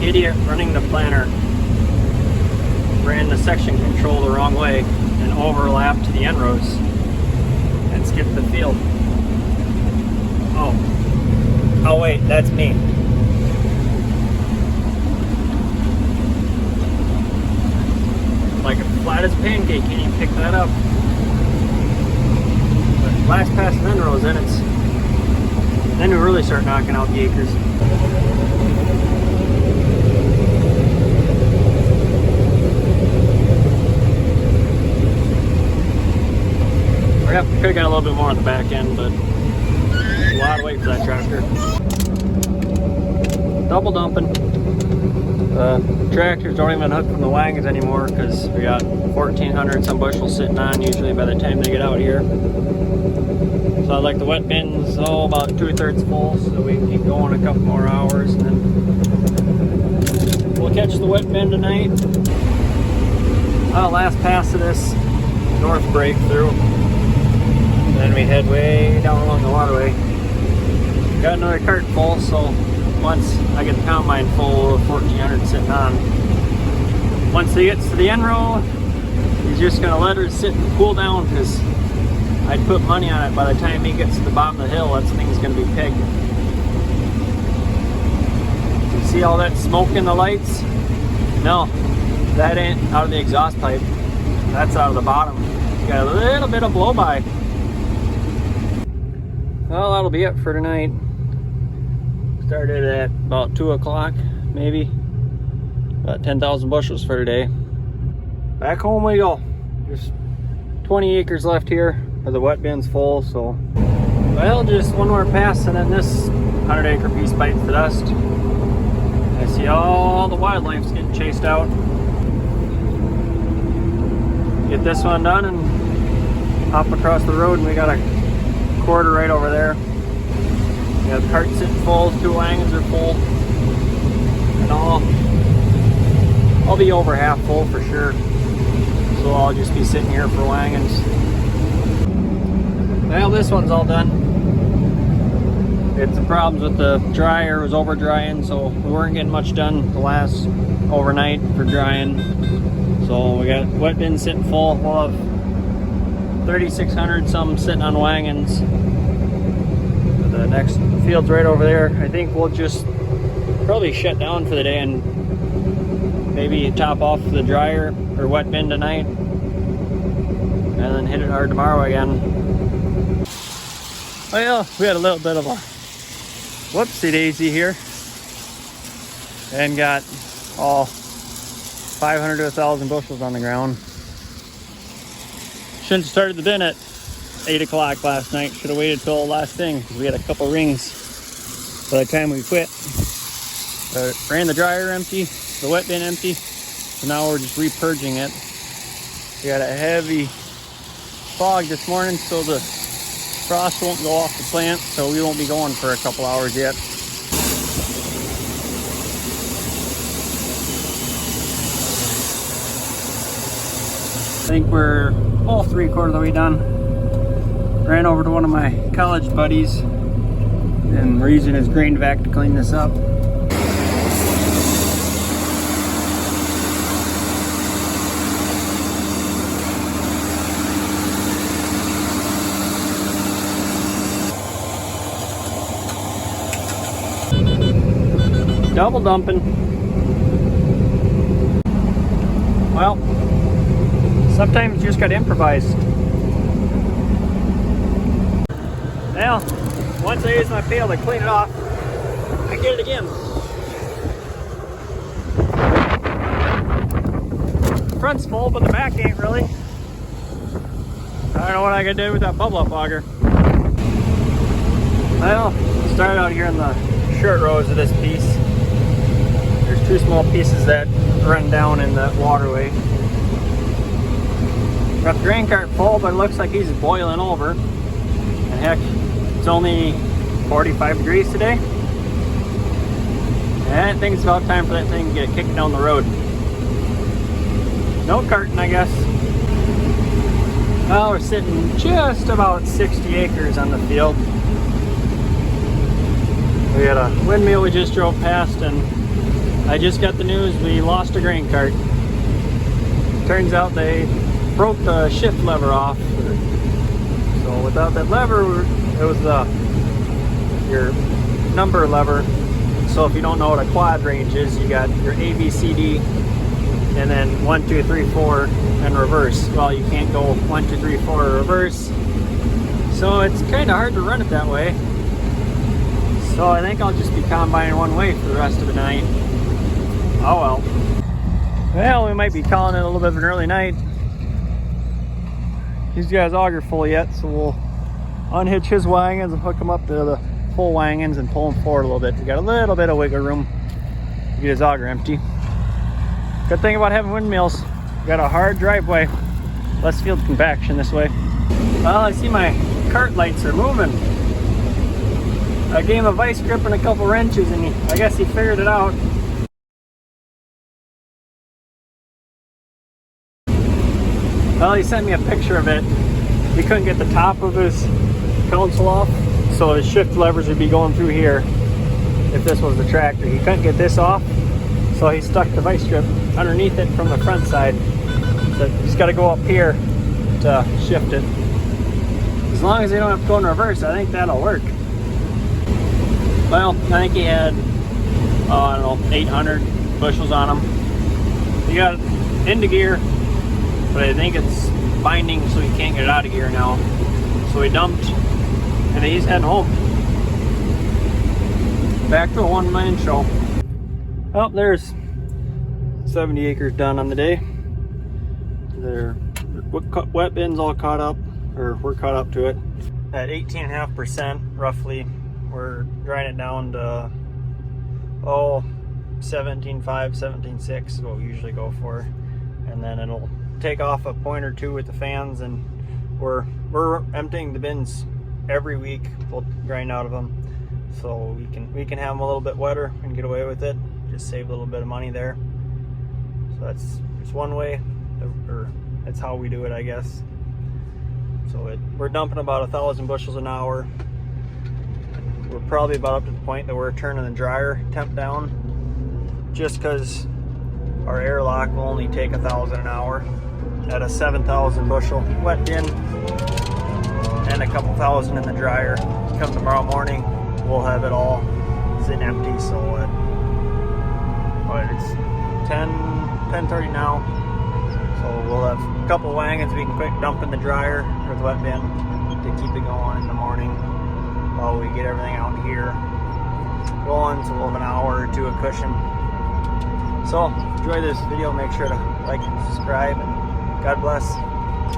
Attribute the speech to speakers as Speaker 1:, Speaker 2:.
Speaker 1: idiot running the planter ran the section control the wrong way and overlapped the end rows and skipped the field. Oh wait, that's me. Like a flat as a pancake, can't even pick that up. But last pass the end rows, then we really start knocking out the acres. Yep, could have got a little bit more on the back end, but a lot of weight for that tractor. Double dumping. Tractors don't even hook from the wagons anymore because we got 1,400 some bushels sitting on usually by the time they get out here. So I like the wet bins about 2/3 full so we can keep going a couple more hours, and then we'll catch the wet bin tonight. Last pass of this north breakthrough. And then we head way down along the waterway. Got another cart full, so once I get the combine full of 1,400 sitting on, once he gets to the end row, he's just gonna let her sit and cool down because I'd put money on it by the time he gets to the bottom of the hill, that thing's gonna be pegged. You see all that smoke in the lights? No, that ain't out of the exhaust pipe. That's out of the bottom. Got a little bit of blow by. Well, that'll be it for tonight. Started at about 2 o'clock, maybe. About 10,000 bushels for today. Back home we go. Just 20 acres left here, but the wet bin's full, so. Well, just one more pass and then this 100-acre piece bites the dust. I see all the wildlife's getting chased out. Get this one done and hop across the road, and we got a quarter right over there. We have the cart sitting full, 2 wagons are full, and I'll be over half full for sure. So I'll just be sitting here for wagons. Well, this one's all done. We had some problems with the dryer, it was over drying, so we weren't getting much done the last overnight for drying. So we got wet bin sitting full. We'll have 3,600 some sitting on wagons. The next field's right over there. I think we'll just probably shut down for the day and maybe top off the dryer or wet bin tonight and then hit it hard tomorrow again. Well, we had a little bit of a whoopsie daisy here and got all 500 to 1,000 bushels on the ground. Shouldn't have started the bin at 8 o'clock last night. Should have waited till last thing because we had a couple rings by the time we quit. Ran the dryer empty, the wet bin empty, so now we're just repurging it. We got a heavy fog this morning, so the frost won't go off the plant, so we won't be going for a couple hours yet. I think we're 3/4 of the way done. Ran over to one of my college buddies and we're using his grain vac to clean this up. Double dumping. Well, sometimes you just gotta improvise. Now, once I use my pail to clean it off, I get it again. The front's full, but the back ain't really. I don't know what I could do with that bubble up auger. Well, start out here in the short rows of this piece. There's 2 small pieces that run down in that waterway. Got the grain cart full, but it looks like he's boiling over. And heck, it's only 45 degrees today. And I think it's about time for that thing to get kicked down the road. No carting, I guess. Well, we're sitting just about 60 acres on the field. We had a windmill we just drove past, and I just got the news we lost a grain cart. Turns out they broke the shift lever off. So without that lever, it was your number lever. So if you don't know what a quad range is, you got your A, B, C, D, and then 1, 2, 3, 4 and reverse. Well, you can't go 1, 2, 3, 4 reverse. So it's kind of hard to run it that way. So I think I'll just be combining one way for the rest of the night. Oh well. Well, we might be calling it a little bit of an early night. He's got his auger full yet, so we'll unhitch his wagons and hook them up to the full wagons and pull them forward a little bit. We got a little bit of wiggle room to get his auger empty. Good thing about having windmills, we got a hard driveway. Less field compaction this way. Well, I see my cart lights are moving. I gave him a vice grip and a couple wrenches, and I guess he figured it out. Well, he sent me a picture of it. He couldn't get the top of his console off, so his shift levers would be going through here if this was the tractor. He couldn't get this off, so he stuck the vice grip underneath it from the front side. So you just got to go up here to shift it. As long as they don't have to go in reverse, I think that'll work. Well, I think he had, I don't know, 800 bushels on him. He got into gear, but I think it's binding, so he can't get it out of gear now. So he dumped, and he's heading home. Back to a one-man show. Well, there's 70 acres done on the day. Their wet bin's all caught up, or we're caught up to it. At 18.5% roughly, we're drying it down to 17.5, 17.6 is what we usually go for. And then it'll take off a point or two with the fans, and we're emptying the bins every week. We'll grind out of them, so we can have them a little bit wetter and get away with it. Just save a little bit of money there. So that's just one way, or that's how we do it, I guess. So we're dumping about 1,000 bushels an hour. We're probably about up to the point that we're turning the dryer temp down, just because our airlock will only take 1,000 an hour at a 7,000 bushel wet bin and a couple thousand in the dryer. Come tomorrow morning, we'll have it all sitting empty. So it's 10:30 now. So we'll have a couple wagons we can quick dump in the dryer or the wet bin to keep it going in the morning while we get everything out here going. So we'll have an hour or two of cushion. So enjoy this video, make sure to like and subscribe, and God bless.